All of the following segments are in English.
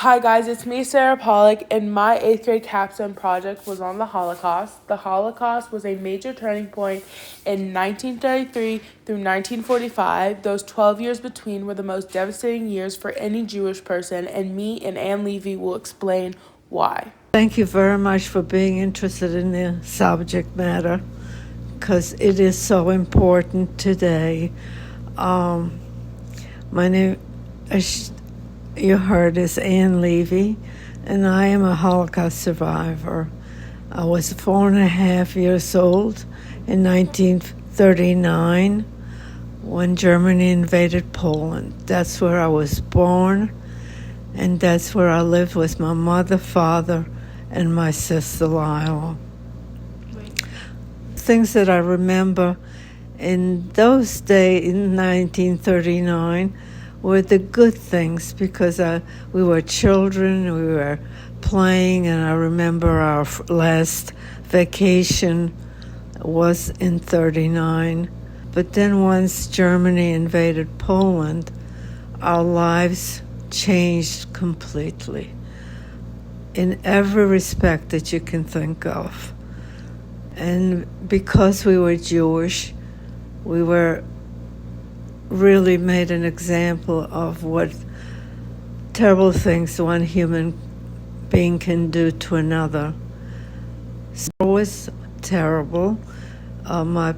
Hi guys, it's me, Sarah Pollock, and my 8th grade capstone project was on the Holocaust. The Holocaust was a major turning point in 1933 through 1945. Those 12 years between were the most devastating years for any Jewish person, and me and Ann Levy will explain why. Thank you very much for being interested in the subject matter, because it is so important today. My name, as you heard, is Ann Levy, and I am a Holocaust survivor. I was 4.5 years old in 1939 when Germany invaded Poland. That's where I was born, and that's where I lived with my mother, father, and my sister Lila. Things that I remember in those days, in 1939, were the good things, because we were children, we were playing, and I remember our last vacation was in 39. But then once Germany invaded Poland, our lives changed completely in every respect that you can think of. And because we were Jewish, we were really made an example of what terrible things one human being can do to another. So it was terrible. My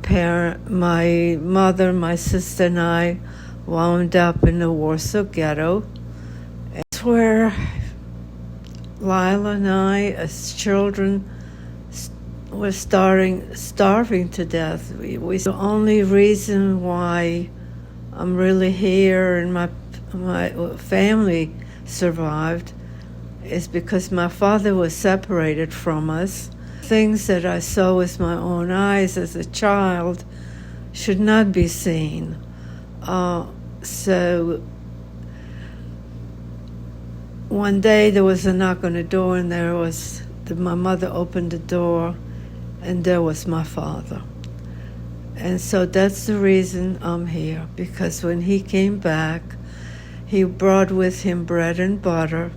mother, my sister, and I wound up in the Warsaw Ghetto. It's where Lila and I, as children, were starving to death. The only reason why I'm really here and my family survived is because my father was separated from us. Things that I saw with my own eyes as a child should not be seen. So one day there was a knock on the door, and my mother opened the door, and there was my father. And so that's the reason I'm here, because when he came back, he brought with him bread and butter.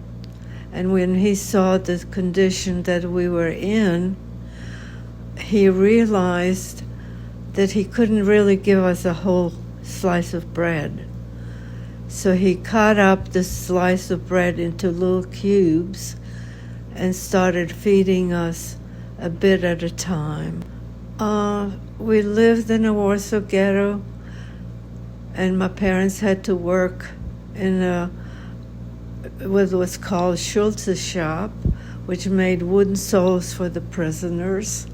And when he saw the condition that we were in, he realized that he couldn't really give us a whole slice of bread. So he cut up the slice of bread into little cubes and started feeding us a bit at a time. We lived in a Warsaw Ghetto, and my parents had to work in what was called Schulze's shop, which made wooden soles for the prisoners.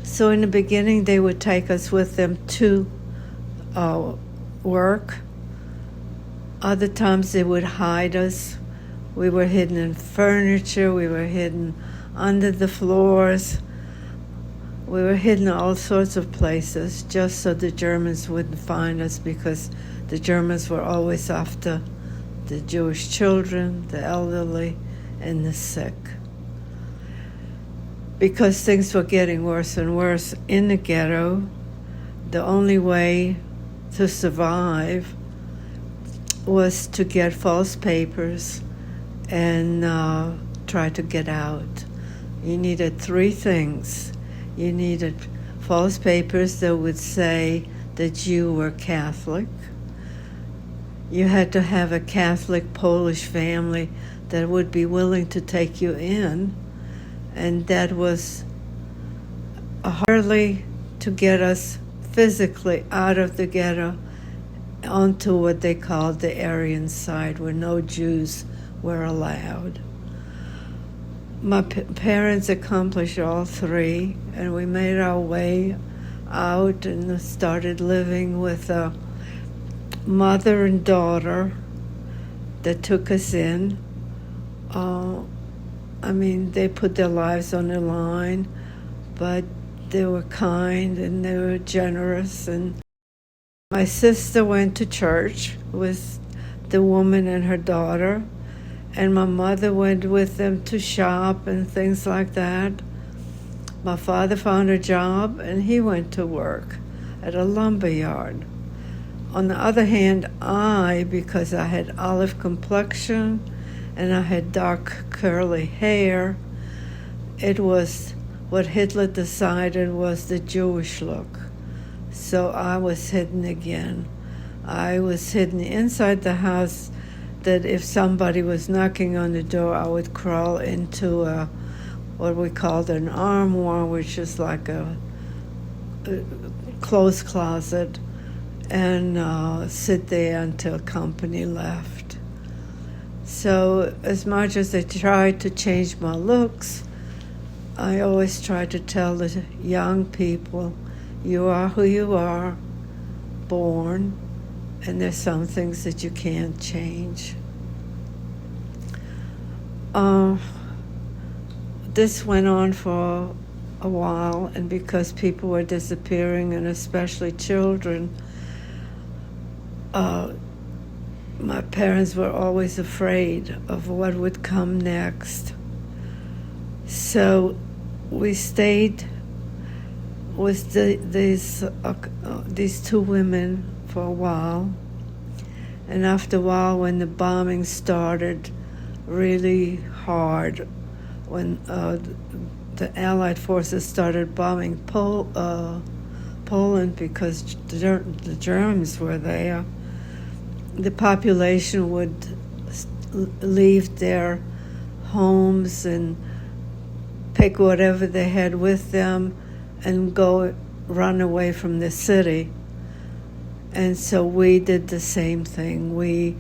So in the beginning, they would take us with them to work. Other times they would hide us. We were hidden in furniture. We were hidden under the floors. We were hidden all sorts of places just so the Germans wouldn't find us, because the Germans were always after the Jewish children, the elderly, and the sick. Because things were getting worse and worse in the ghetto, the only way to survive was to get false papers and try to get out. You needed 3 things. You needed false papers that would say that you were Catholic. You had to have a Catholic Polish family that would be willing to take you in, and that was hardly to get us physically out of the ghetto onto what they called the Aryan side, where no Jews were allowed. My parents accomplished all 3, and we made our way out and started living with a mother and daughter that took us in. They put their lives on the line, but they were kind and they were generous. And my sister went to church with the woman and her daughter, and my mother went with them to shop and things like that. My father found a job, and he went to work at a lumber yard. On the other hand, because I had olive complexion and I had dark curly hair. It was what Hitler decided was the Jewish look. So I was hidden again. I was hidden inside the house, that if somebody was knocking on the door, I would crawl into what we called an armoire, which is like a clothes closet, and sit there until company left. So as much as I tried to change my looks, I always tried to tell the young people, you are who you are, born, and there's some things that you can't change. This went on for a while, and because people were disappearing, and especially children, my parents were always afraid of what would come next. So we stayed with these two women for a while, and after a while, when the bombing started really hard, when the Allied forces started bombing Poland because the Germans were there, the population would leave their homes and pick whatever they had with them and go run away from the city. And so we did the same thing. We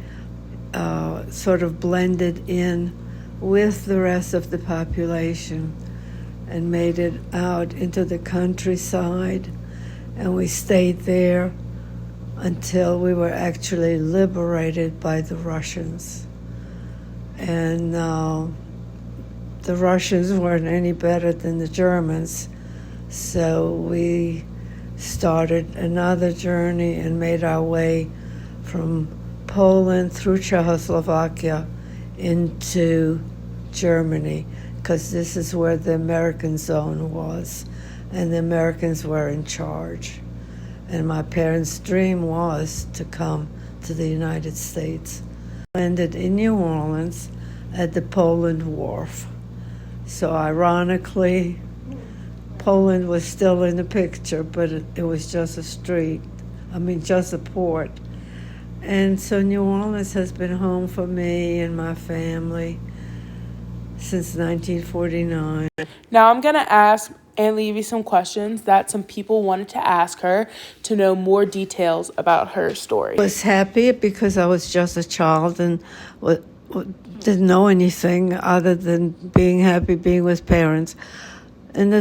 sort of blended in with the rest of the population and made it out into the countryside, and we stayed there until we were actually liberated by the Russians. And the Russians weren't any better than the Germans, so we started another journey and made our way from Poland through Czechoslovakia into Germany, because this is where the American zone was, and the Americans were in charge. And my parents' dream was to come to the United States. Landed in New Orleans at the Poland Wharf. So ironically, Poland was still in the picture, but it was just just a port. And so New Orleans has been home for me and my family since 1949. Now I'm going to ask Aunt Levy some questions that some people wanted to ask her to know more details about her story. I was happy because I was just a child and didn't know anything other than being happy being with parents. And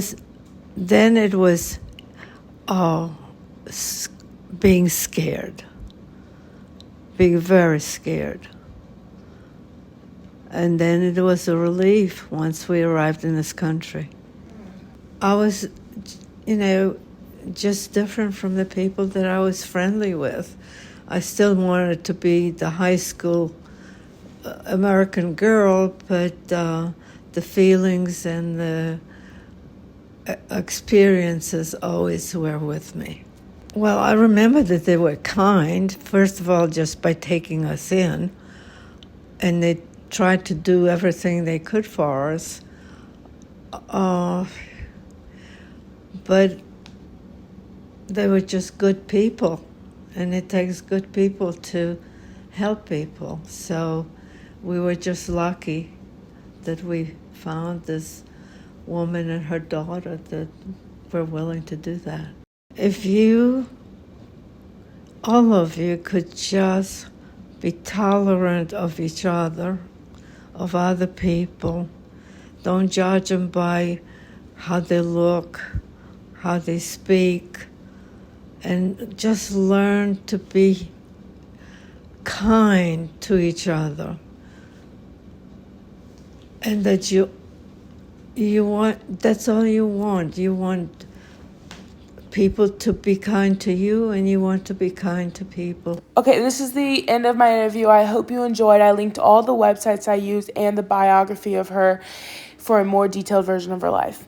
then it was being scared, being very scared. And then it was a relief once we arrived in this country. I was, just different from the people that I was friendly with. I still wanted to be the high school American girl, but the feelings and the experiences always were with me. Well, I remember that they were kind, first of all, just by taking us in, and they tried to do everything they could for us. But they were just good people, and it takes good people to help people. So we were just lucky that we found this woman and her daughter that were willing to do that. If all of you could just be tolerant of each other, of other people, don't judge them by how they look, how they speak, and just learn to be kind to each other. And that you want, that's all you want. You want people to be kind to you, and you want to be kind to people. Okay, this is the end of my interview. I hope you enjoyed. I linked all the websites I used and the biography of her for a more detailed version of her life.